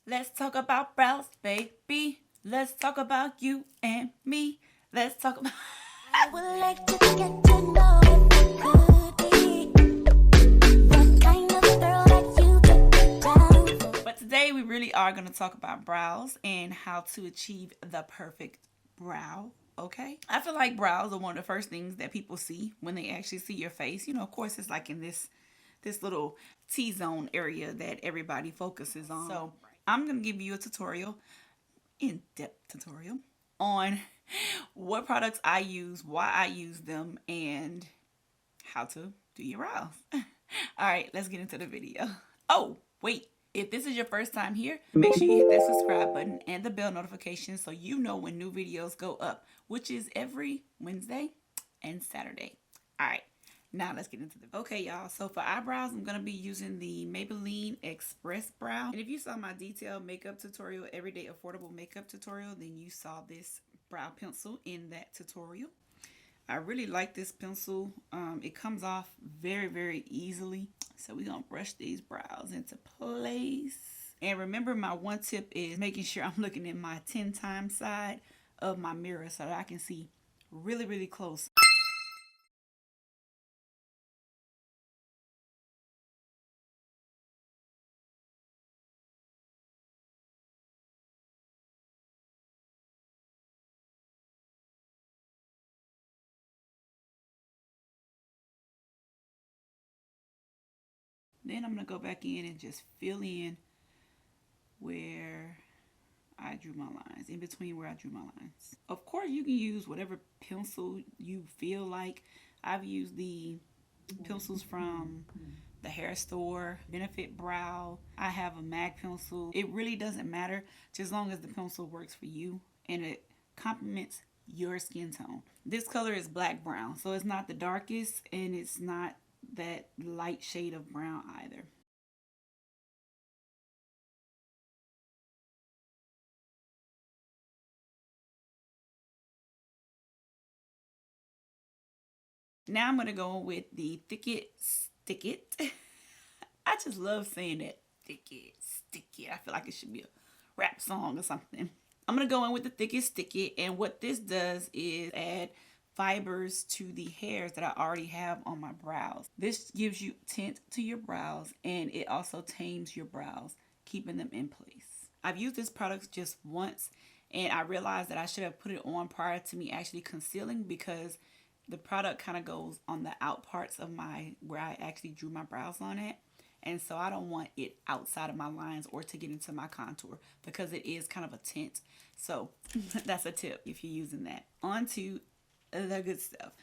Let's talk about brows, baby. Let's talk about you and me. Let's talk about. I would like to get to know if I could be the kind of girl that you took down for. But today we really are going to talk about brows and how to achieve the perfect brow. Okay, I feel like brows are one of the first things that people see when they actually see your face. You know, of course, it's like in this little T-zone area that everybody focuses on. So I'm gonna give you a tutorial, in-depth tutorial, on what products I use, why I use them, and how to do your brows. All right, let's get into the video. Oh, wait. If this is your first time here, make sure you hit that subscribe button and the bell notification so you know when new videos go up, which is every Wednesday and Saturday. All right, now let's get into the video. Okay, y'all, so for eyebrows, I'm going to be using the Maybelline XPress brow. And if you saw my detailed makeup tutorial, everyday affordable makeup tutorial, then you saw this brow pencil in that tutorial. I really like this pencil. It comes off very, very easily. So we're going to brush these brows into place. And remember, my one tip is making sure I'm looking in my 10 times side of my mirror so that I can see really, really close. Then I'm going to go back in and just fill in where I drew my lines, in between where I drew my lines. Of course, you can use whatever pencil you feel like. I've used the pencils from the hair store, Benefit Brow. I have a MAC pencil. It really doesn't matter, just as long as the pencil works for you and it complements your skin tone. This color is black brown, so it's not the darkest and it's not that light shade of brown either. Now I'm going to go with the Thick It, Stick It. I just love saying that. Thick It, Stick It. I feel like it should be a rap song or something. I'm going to go in with the Thick It, Stick It. And what this does is add fibers to the hairs that I already have on my brows. This gives you tint to your brows and it also tames your brows, keeping them in place. I've used this product just once and I realized that I should have put it on prior to me actually concealing because the product kind of goes on the out parts of my, where I actually drew my brows on it. And so I don't want it outside of my lines or to get into my contour because it is kind of a tint. So that's a tip if you're using that. On to the good stuff.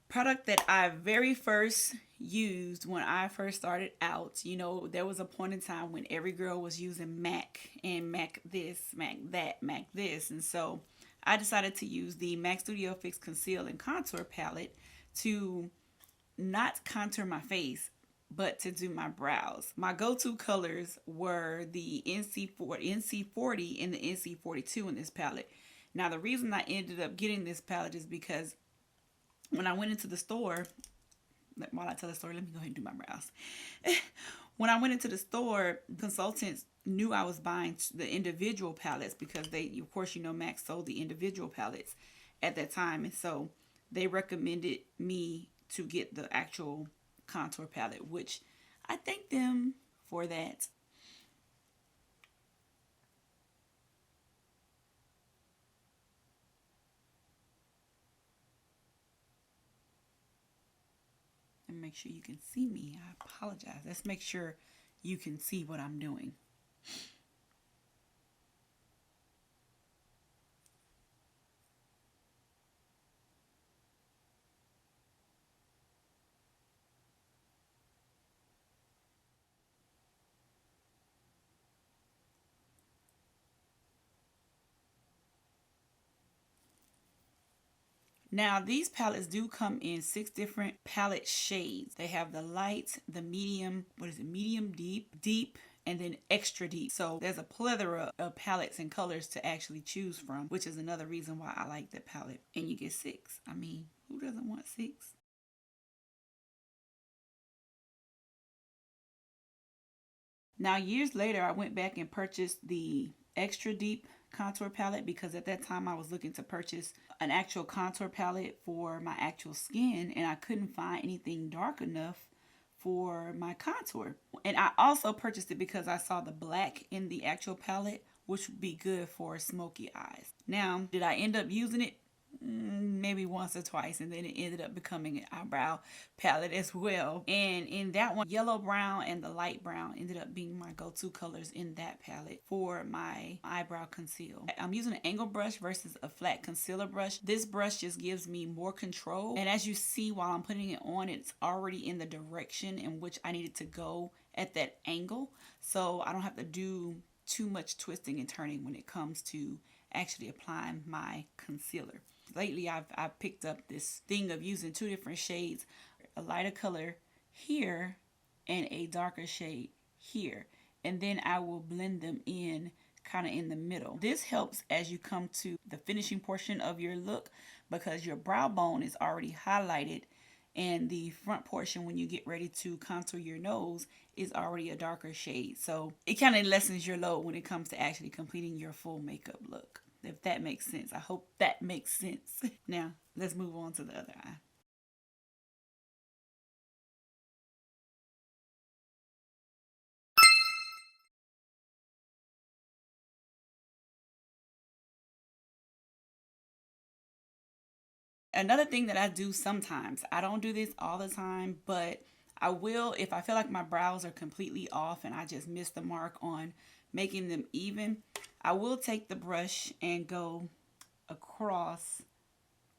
Product that I very first used when I first started out. You know, there was a point in time when every girl was using MAC and MAC this, MAC that, MAC this. And so I decided to use the MAC Studio Fix Conceal and Contour palette to not contour my face, but to do my brows. My go-to colors were the NC40 and the NC42 in this palette. Now, the reason I ended up getting this palette is because when I went into the store, while I tell the story, let me go ahead and do my brows. When I went into the store, consultants knew I was buying the individual palettes because they, of course, you know, MAC sold the individual palettes at that time. And so they recommended me to get the actual contour palette, which I thank them for that. And make sure you can see me. I apologize. Let's make sure you can see what I'm doing. Now, these palettes do come in 6 different palette shades. They have the light, the medium, medium deep, and then extra deep. So there's a plethora of palettes and colors to actually choose from, which is another reason why I like that palette. And you get 6. I mean, who doesn't want 6? Now, years later, I went back and purchased the extra deep contour palette because at that time I was looking to purchase an actual contour palette for my actual skin, and I couldn't find anything dark enough for my contour. And I also purchased it because I saw the black in the actual palette, which would be good for smoky eyes. Now, did I end up using it? Maybe once or twice, and then it ended up becoming an eyebrow palette as well. And in that one, yellow brown and the light brown ended up being my go-to colors in that palette for my eyebrow conceal. I'm using an angle brush versus a flat concealer brush. This brush just gives me more control, and as you see while I'm putting it on, it's already in the direction in which I needed to go at that angle, so I don't have to do too much twisting and turning when it comes to actually applying my concealer. Lately, I've picked up this thing of using two different shades, a lighter color here and a darker shade here. And then I will blend them in kind of in the middle. This helps as you come to the finishing portion of your look because your brow bone is already highlighted, and the front portion when you get ready to contour your nose is already a darker shade. So it kind of lessens your load when it comes to actually completing your full makeup look. If that makes sense. I hope that makes sense. Now, let's move on to the other eye. Another thing that I do sometimes, I don't do this all the time, but I will if I feel like my brows are completely off and I just missed the mark on making them even. I will take the brush and go across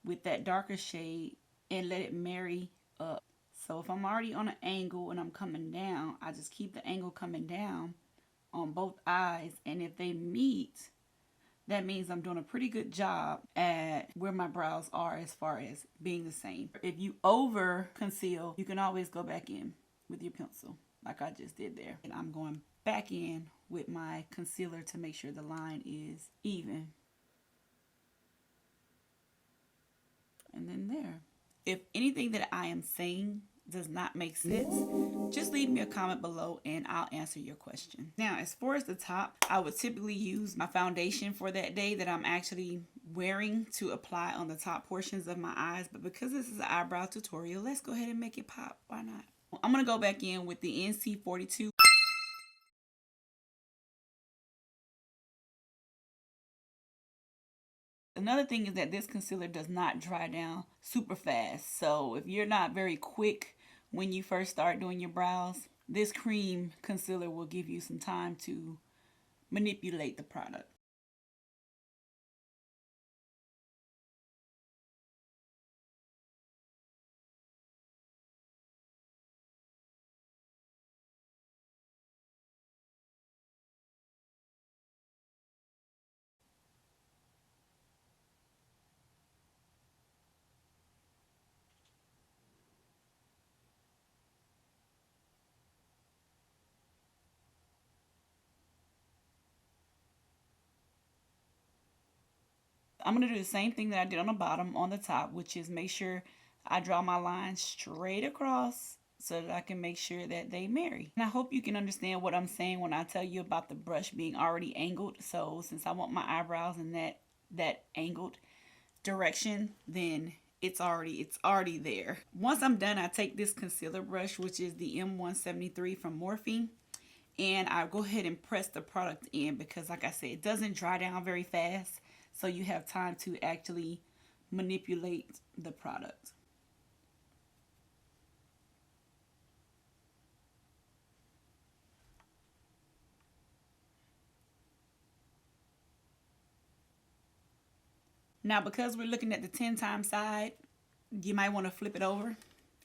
with that darker shade and let it marry up. So if I'm already on an angle and I'm coming down, I just keep the angle coming down on both eyes, and if they meet, that means I'm doing a pretty good job at where my brows are as far as being the same. If you over conceal, you can always go back in with your pencil like I just did there. And I'm going back in with my concealer to make sure the line is even. And then there. If anything that I am saying does not make sense, just leave me a comment below and I'll answer your question. Now, as far as the top, I would typically use my foundation for that day that I'm actually wearing to apply on the top portions of my eyes. But because this is an eyebrow tutorial, let's go ahead and make it pop. Why not? I'm going to go back in with the NC42. Another thing is that this concealer does not dry down super fast. So if you're not very quick when you first start doing your brows, this cream concealer will give you some time to manipulate the product. I'm going to do the same thing that I did on the bottom on the top, which is make sure I draw my line straight across so that I can make sure that they marry. And I hope you can understand what I'm saying when I tell you about the brush being already angled. So since I want my eyebrows in that angled direction, then it's already there. Once I'm done, I take this concealer brush, which is the M173 from Morphe, and I go ahead and press the product in because, like I said, it doesn't dry down very fast. So you have time to actually manipulate the product. Now, because we're looking at the 10 times side, you might want to flip it over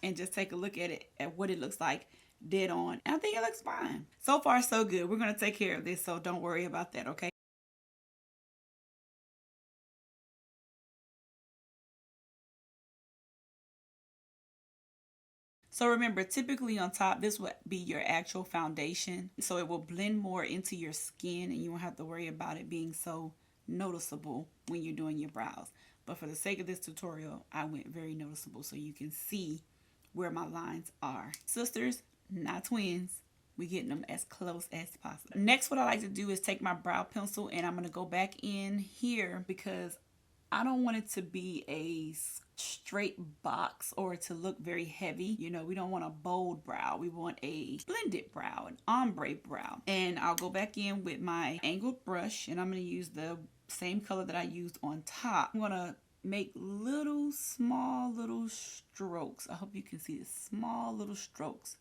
and just take a look at it, at what it looks like dead on. And I think it looks fine. So far, so good. We're going to take care of this, so don't worry about that, okay? So remember, typically on top, this would be your actual foundation. So it will blend more into your skin and you won't have to worry about it being so noticeable when you're doing your brows. But for the sake of this tutorial, I went very noticeable so you can see where my lines are. Sisters, not twins. We're getting them as close as possible. Next, what I like to do is take my brow pencil and I'm going to go back in here because I don't want it to be a straight box or to look very heavy. You know, we don't want a bold brow. We want a blended brow, an ombre brow. And I'll go back in with my angled brush and I'm going to use the same color that I used on top. I'm going to make small little strokes. I hope you can see the small little strokes.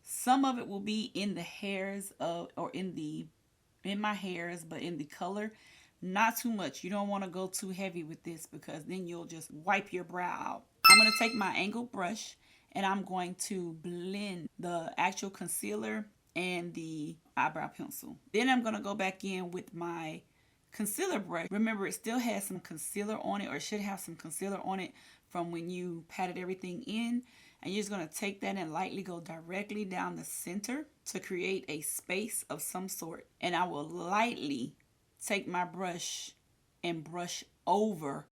Some of it will be in the hairs of, or in my hairs, but in the color, not too much. You don't want to go too heavy with this because then you'll just wipe your brow out. I'm going to take my angled brush and I'm going to blend the actual concealer and the eyebrow pencil. Then I'm going to go back in with my concealer brush. Remember, it still has some concealer on it, or should have some concealer on it from when you patted everything in. And you're just going to take that and lightly go directly down the center to create a space of some sort. And I will lightly take my brush and brush over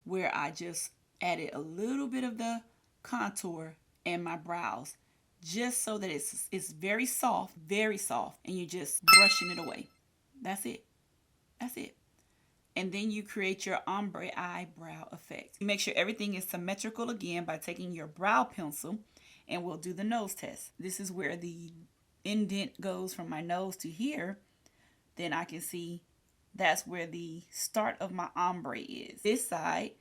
where I just added a little bit of the contour and my brows, just so that it's very soft, and you're just brushing it away. That's it. That's it. And then you create your ombre eyebrow effect. You make sure everything is symmetrical again by taking your brow pencil, and we'll do the nose test. This is where the indent goes from my nose to here. Then I can see that's where the start of my ombre is. This side,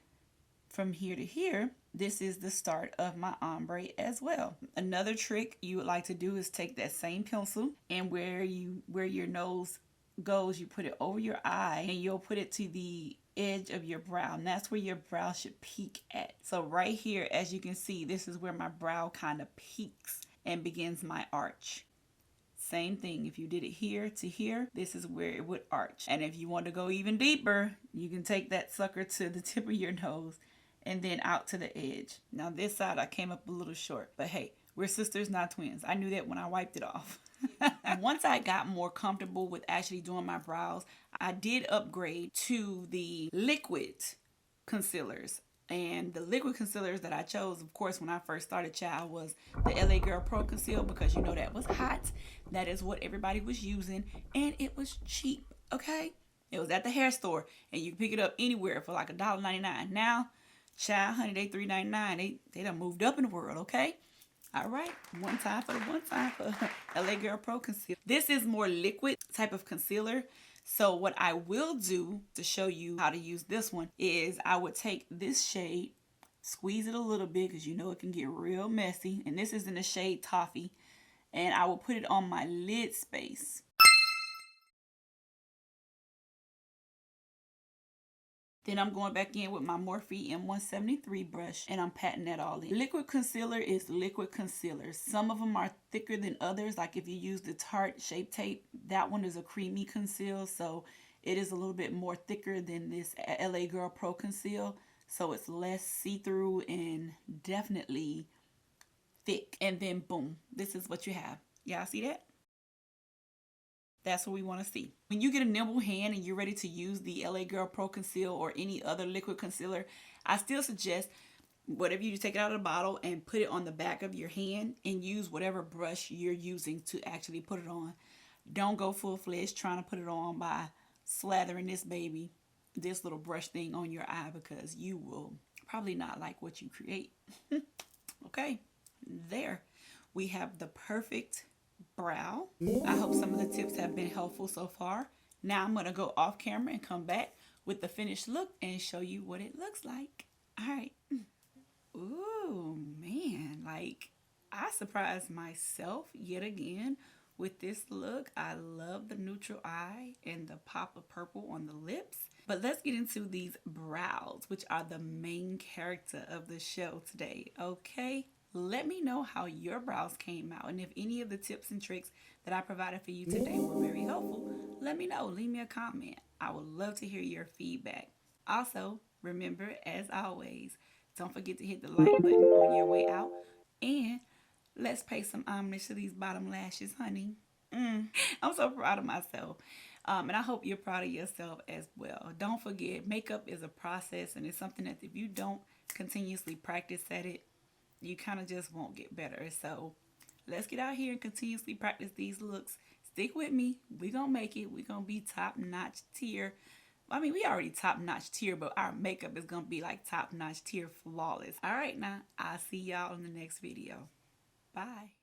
from here to here, this is the start of my ombre as well. Another trick you would like to do is take that same pencil, and where your nose goes, you put it over your eye and you'll put it to the edge of your brow, and that's where your brow should peak at. So right here, as you can see, this is where my brow kind of peaks and begins my arch. Same thing, if you did it here to here, this is where it would arch. And if you want to go even deeper, you can take that sucker to the tip of your nose and then out to the edge. Now this side I came up a little short, but hey, we're sisters, not twins. I knew that when I wiped it off. Once I got more comfortable with actually doing my brows, I did upgrade to the liquid concealers. And the liquid concealers that I chose, of course, when I first started, child, was the LA Girl Pro Conceal, because you know that was hot. That is what everybody was using, and it was cheap, okay? It was at the hair store, and you can pick it up anywhere for like $1.99. Now, child, honey, they $3.99. They done moved up in the world, okay? All right, one time for LA Girl Pro Conceal. This is more liquid type of concealer. So what I will do to show you how to use this one is I would take this shade, squeeze it a little bit because you know it can get real messy. And this is in the shade Toffee. And I will put it on my lid space. Then I'm going back in with my Morphe M173 brush and I'm patting that all in. Liquid concealer is liquid concealer. Some of them are thicker than others. Like if you use the Tarte Shape Tape, that one is a creamy conceal. So it is a little bit more thicker than this LA Girl Pro Conceal. So it's less see-through and definitely thick. And then boom, this is what you have. Y'all see that? That's what we want to see. When you get a nimble hand and you're ready to use the LA Girl Pro Conceal or any other liquid concealer, I still suggest whatever you do, take it out of the bottle and put it on the back of your hand and use whatever brush you're using to actually put it on. Don't go full-fledged trying to put it on by slathering this little brush thing on your eye, because you will probably not like what you create. Okay, there we have the perfect brow. I hope some of the tips have been helpful so far. Now I'm going to go off camera and come back with the finished look and show you what it looks like. All right. Ooh, man, like I surprised myself yet again with this look. I love the neutral eye and the pop of purple on the lips. But let's get into these brows, which are the main character of the show today. Okay. Let me know how your brows came out, and if any of the tips and tricks that I provided for you today were very helpful, let me know. Leave me a comment. I would love to hear your feedback. Also, remember, as always, don't forget to hit the like button on your way out, and let's pay some homage to these bottom lashes, honey. I'm so proud of myself, and I hope you're proud of yourself as well. Don't forget, makeup is a process, and it's something that if you don't continuously practice at it, you kind of just won't get better. So let's get out here and continuously practice these looks. Stick with me. We're going to make it. We're going to be top-notch tier. I mean, we already top-notch tier, but our makeup is going to be like top-notch tier flawless. All right, now, I'll see y'all in the next video. Bye.